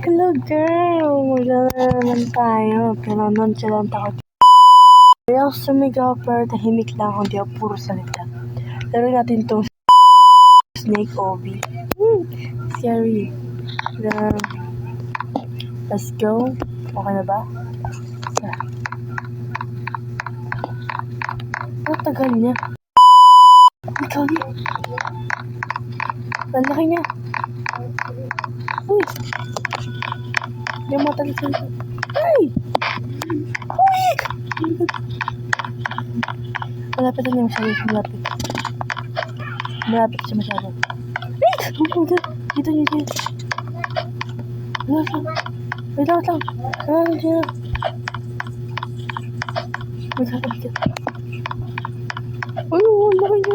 Hello girl! Magdala na naman tayo. Pero nonchalant ako. Kaya ako sumigaw pero tahimik lang ako. Hindi ako puro salita. Laro natin tong Snake Obi. Scary. Let's go. Okay na ba? Ang tagal niya. Ikaw niya. Ang laki niya. Uy! Yung mata niya. Ay! Uy! Malapit na niya masyado. Malapit siya masyado. Ay! Oh my God! Dito niya dito. Wait lang. Wait lang. Uy! Laki niya.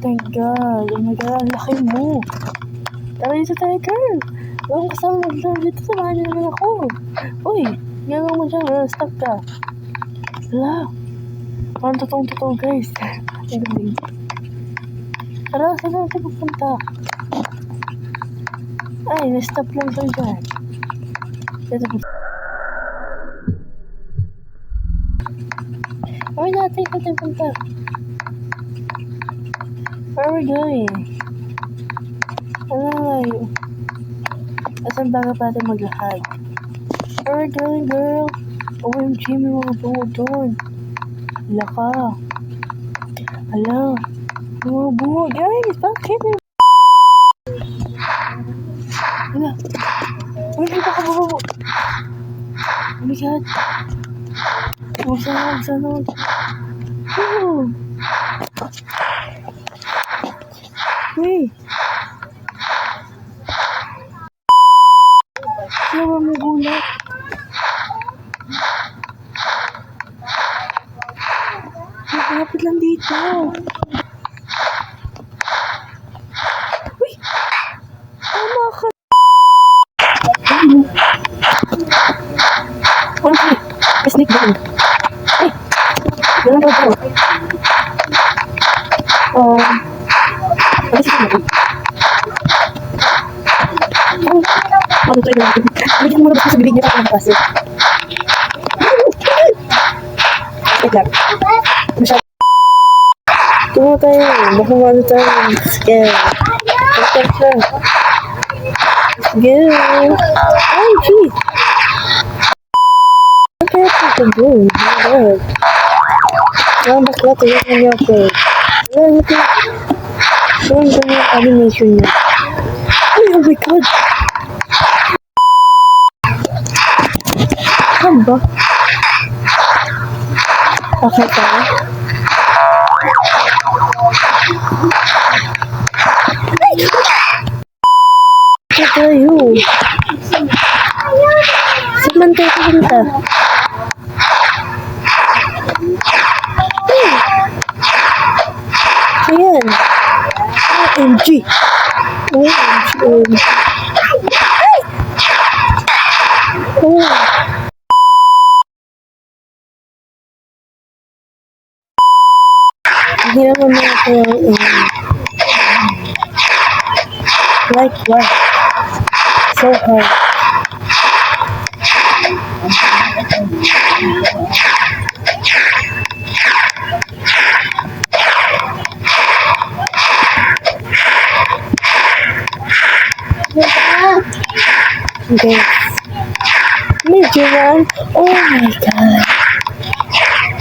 Thank God. Oh my God, ang laki mo. Tara dito tayo, girl. Huwag kasama maglaro dito. Samahan niyo naman ako. Uy, gano'n mo dyan. Stop ka. Hala. Parang totoong-totoo, guys. Ang galing. Tara, saan natin pupunta? Ay, na-stop lang tayo dyan. Dito po. Ay, natin punta. Where are we going? Ano tayo? Asan baga pa natin maglahad? Where are we going, girl? OMG, may mga bungo doon. Hala ka. Hala. May mga bungo. Guys, bakit? Hala. Uy, may baka bungo. Oh my God. Sana. Oh. Uy. Sinawa mo gulat. Malapit lang dito. Uy! Tama ka. Uy! Snake doon. Ay! Ganun daw po. Ano siya naman? Ano tayo natin? Bigyan mo na ba sa bibig niya ako kasi? Wait lang. Masyado. Tumo tayo. Baka ano tayo. Scare. Scare siya. Go. Ay, jeez. Ano kaya ito go? Oh my God. Ang bakla ito yung niya ako. Ano ito? Saan ba yung animation niya? Ay, oh my God. Saan ba? Okay tayo. Ay! Saan tayo? Saan man tayo pupunta? Ayan. OMG. OMG. Ay! Oh. Hindi naman ako like what? So hard. Okay. Medyo lang. Oh my God.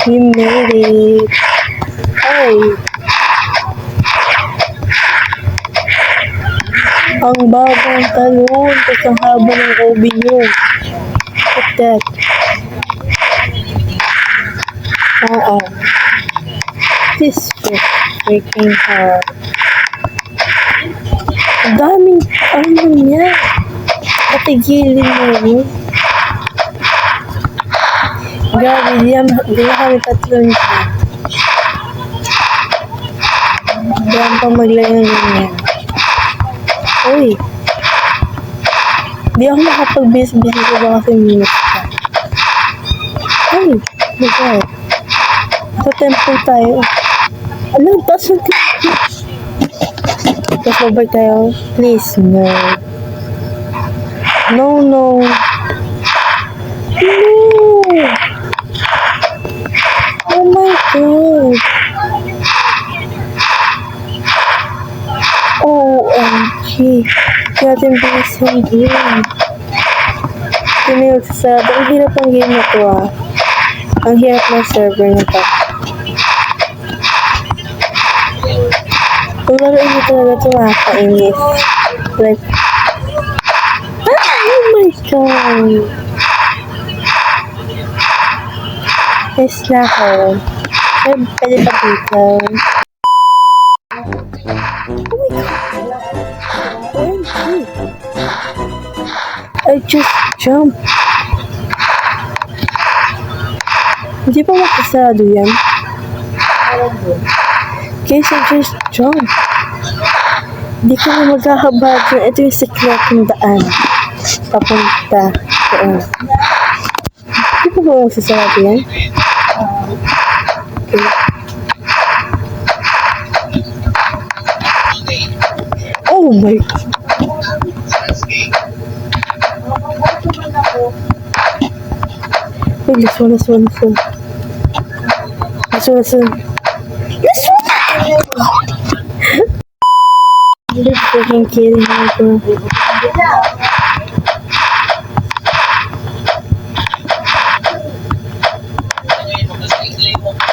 We made it. Ay. Ang babang talon. Tapos ang haba ng obi nyo. Look at that. This is freaking hard. Ang daming ano niya. Patigilin mo yun. Grabe, diyan kami tatlo niya. Diyan pa maglayo ng ganyan. Uy. Di ako makapag-bis-bis ko ba kasi minutes ka. Ay. Okay. Sa temple tayo. Ano, taas ng temple. Tapos babay tayo. Please, no. No, no. No! Oh my God! OMG! Kaya natin bilisan din. Hindi magsasarado. Ang hirap ng game na to ah. Ang hirap ng server na to. Kung laruin mo talaga ito nakakainis. Like, oh my God! Yes na ako. Pwede pa dito. Oh my God! OMG! I just jumped. Hindi pa magkasarado yan. Guys, I just jumped. Hindi ko na magkakabad yun. Ito yung secret ng daan. Papunta doon. Hindi pa ba magsasarado yan? Okay. Oh my God. Wait, this one. This one. You're freaking kidding me, bro.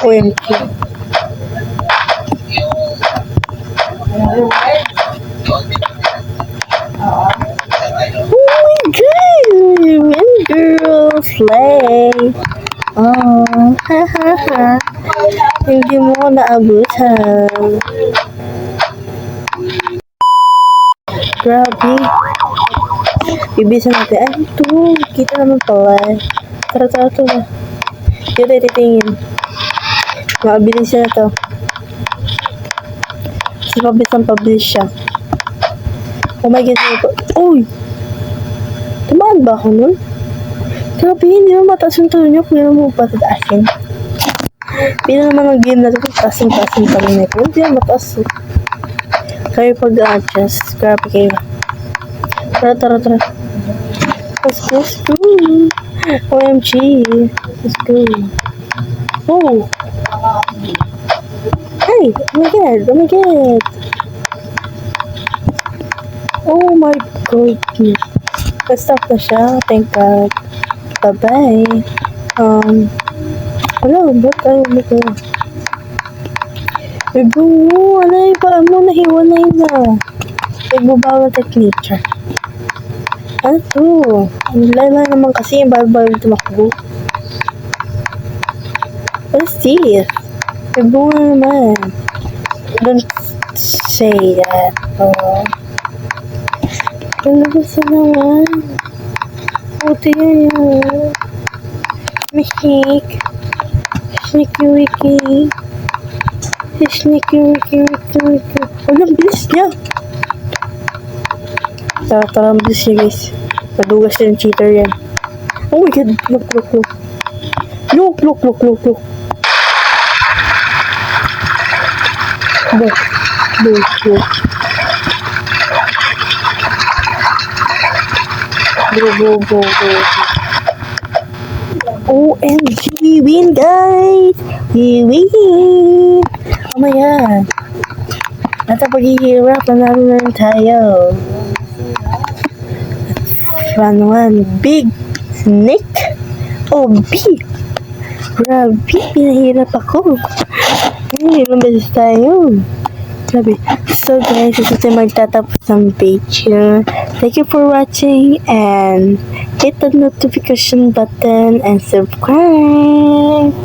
OMG. Oh my God! Win, girl! Slay! Oh, ha. Hindi mo ko naabutan. Grabe. Bibisan natin. Ay, ito. Kita naman pala. Tara. Dito tayo titingin. Makabilis siya na to. Kasi pabilis siya. Oh my God. Uy! Tamaan ba ako nun? Grabe, hindi naman mataas yung tuloy nyo kung hindi naman patadaasin. Pila naman ang game na ito kung tasin pa rin ito. Hindi naman mataas. Kaya pag-adjust. Grabe kayo. Tara. Let's go. OMG. Let's go. Oh. Hey, oh my God. Oh my goodness. Stop na siya. Thank God. Bye-bye. Hello, ba't tayo mo ko? Ano yung parang mo nahiwalay na? Nagbabawal technique. Ano to? Ang lala naman kasi yung bawal tumakbo. What's this? Nagbunga naman. Don't say that. Oh. Kalabasa naman. Buti yan. Mihik. Sneaky wiki. Walang bilis niya. Tara, ang bilis niya, guys. Madugas yung cheater yan. Oh my God. Look. Look. Go. OMG, we win, guys! We win! Oh my God! At ang paghihirap, panalo na rin tayo. Round 1, big snake. Oh, big! Grabe, pinahirap ako. Ilang beses tayo. Grabe. So guys, ito tayo magtatapos ng page here. Thank you for watching and hit the notification button and subscribe.